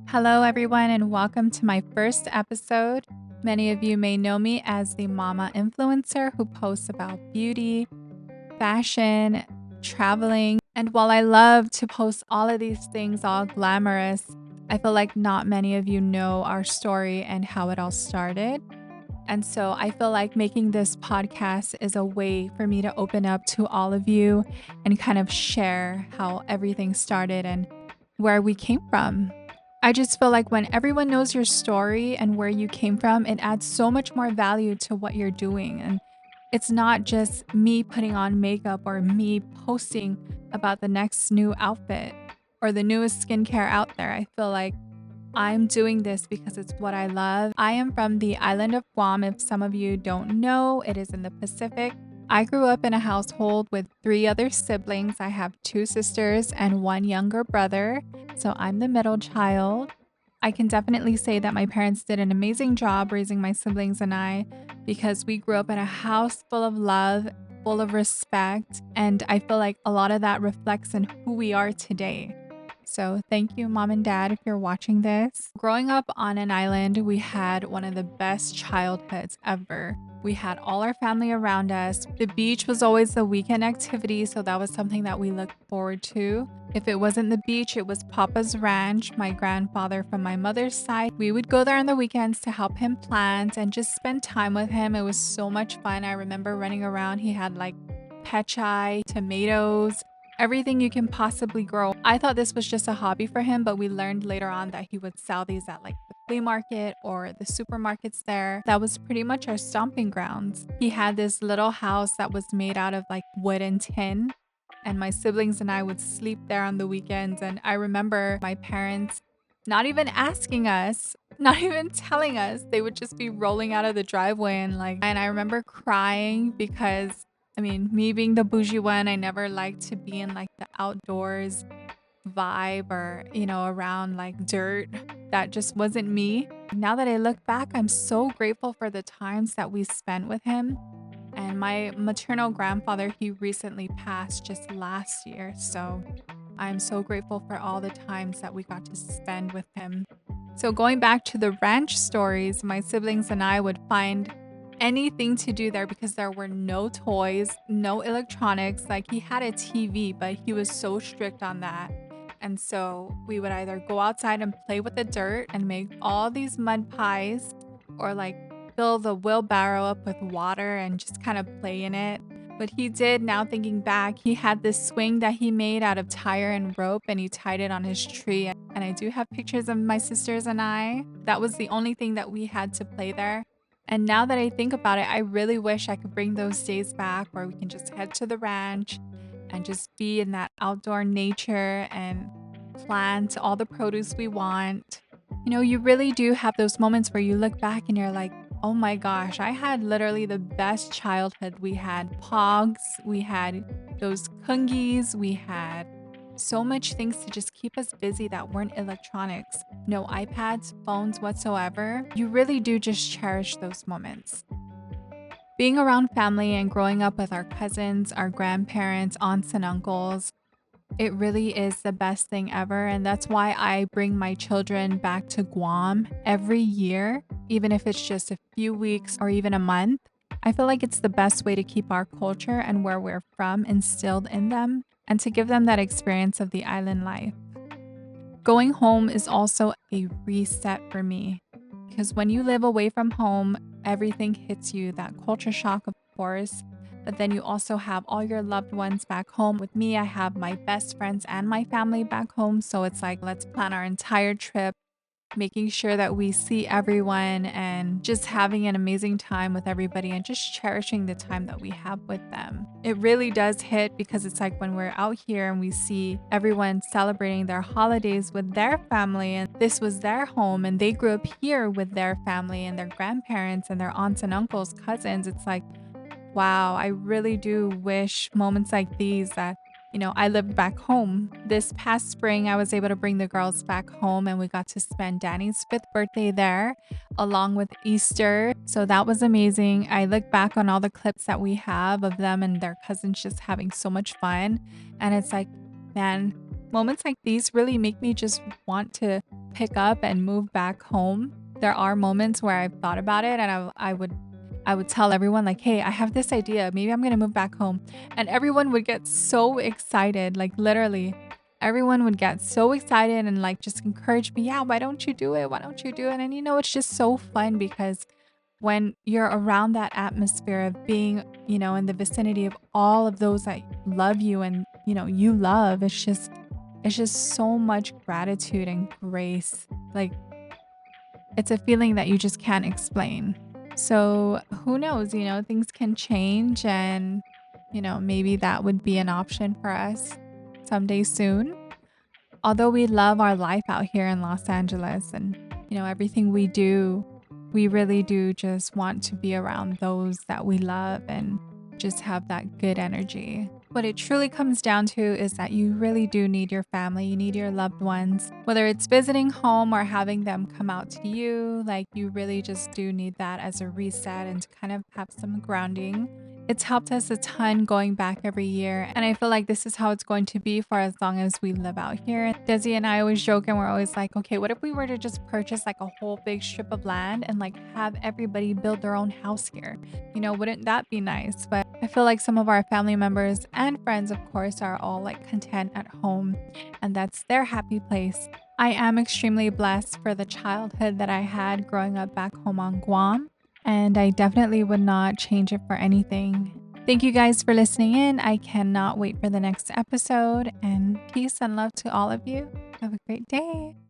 Hello, everyone, and welcome to my first episode. Many of you may know me as the mama influencer who posts about beauty, fashion, traveling. And while I love to post all of these things, all glamorous, I feel like not many of you know our story and how it all started. And so I feel like making this podcast is a way for me to open up to all of you and kind of share how everything started and where we came from. I just feel like when everyone knows your story and where you came from, it adds so much more value to what you're doing. And it's not just me putting on makeup or me posting about the next new outfit or the newest skincare out there. I feel like I'm doing this because it's what I love. I am from the island of Guam. If some of you don't know, it is in the Pacific. I grew up in a household with three other siblings. I have two sisters and one younger brother. So I'm the middle child. I can definitely say that my parents did an amazing job raising my siblings and I because we grew up in a house full of love, full of respect. And I feel like a lot of that reflects in who we are today. So, thank you, mom and dad, if you're watching this. Growing up on an island, we had one of the best childhoods ever. We had all our family around us. The beach was always the weekend activity, so that was something that we looked forward to. If it wasn't the beach, it was Papa's Ranch, my grandfather from my mother's side. We would go there on the weekends to help him plant and just spend time with him. It was so much fun. I remember running around. He had like pechay, tomatoes, everything you can possibly grow. I thought this was just a hobby for him, but we learned later on that he would sell these at like the flea market or the supermarkets there. That was pretty much our stomping grounds. He had this little house that was made out of like wood and tin, and my siblings and I would sleep there on the weekends. And I remember my parents not even asking us, not even telling us. They would just be rolling out of the driveway and I remember crying because me being the bougie one, I never liked to be in like the outdoors vibe or, around like dirt. That just wasn't me. Now that I look back, I'm so grateful for the times that we spent with him. And my maternal grandfather, he recently passed just last year. So I'm so grateful for all the times that we got to spend with him. So, going back to the ranch stories, my siblings and I would find anything to do there because there were no toys, no electronics. Like, he had a TV, but he was so strict on that. And so, we would either go outside and play with the dirt and make all these mud pies or like fill the wheelbarrow up with water and just kind of play in it. But he did, now thinking back, he had this swing that he made out of tire and rope and he tied it on his tree. And I do have pictures of my sisters and I. That was the only thing that we had to play there. And now that I think about it, I really wish I could bring those days back where we can just head to the ranch and just be in that outdoor nature and plant all the produce we want. You really do have those moments where you look back and you're like, oh my gosh, I had literally the best childhood. We had pogs, we had those kungis, we had so much things to just keep us busy that weren't electronics. No iPads, phones whatsoever. You really do just cherish those moments. Being around family and growing up with our cousins, our grandparents, aunts, and uncles, it really is the best thing ever. And that's why I bring my children back to Guam every year, even if it's just a few weeks or even a month. I feel like it's the best way to keep our culture and where we're from instilled in them and to give them that experience of the island life. Going home is also a reset for me because when you live away from home, everything hits you, that culture shock, of course. But then you also have all your loved ones back home. With me, I have my best friends and my family back home. So it's like, let's plan our entire trip, making sure that we see everyone and just having an amazing time with everybody and just cherishing the time that we have with them. It really does hit because it's like when we're out here and we see everyone celebrating their holidays with their family and this was their home and they grew up here with their family and their grandparents and their aunts and uncles, cousins. It's like, wow, I really do wish moments like these that I lived back home. This past spring, I was able to bring the girls back home and we got to spend Danny's 5th birthday there along with Easter. So that was amazing. I look back on all the clips that we have of them and their cousins just having so much fun. And it's like, man, moments like these really make me just want to pick up and move back home. There are moments where I've thought about it and I would tell everyone like, "Hey, I have this idea. Maybe I'm going to move back home." And everyone would get so excited, like literally. Everyone would get so excited and like just encourage me, "Yeah, why don't you do it? Why don't you do it?" And it's just so fun because when you're around that atmosphere of being, in the vicinity of all of those that love you and, you love, it's just so much gratitude and grace. Like it's a feeling that you just can't explain. So who knows, things can change and, maybe that would be an option for us someday soon. Although we love our life out here in Los Angeles and, everything we do, we really do just want to be around those that we love and just have that good energy. What it truly comes down to is that you really do need your family, you need your loved ones, whether it's visiting home or having them come out to you, like you really just do need that as a reset and to kind of have some grounding. It's helped us a ton going back every year, and I feel like this is how it's going to be for as long as we live out here. Desi and I always joke and we're always like, okay, what if we were to just purchase like a whole big strip of land and like have everybody build their own house here? Wouldn't that be nice? But I feel like some of our family members and friends, of course, are all like content at home, and that's their happy place. I am extremely blessed for the childhood that I had growing up back home on Guam, and I definitely would not change it for anything. Thank you guys for listening in. I cannot wait for the next episode, and peace and love to all of you. Have a great day.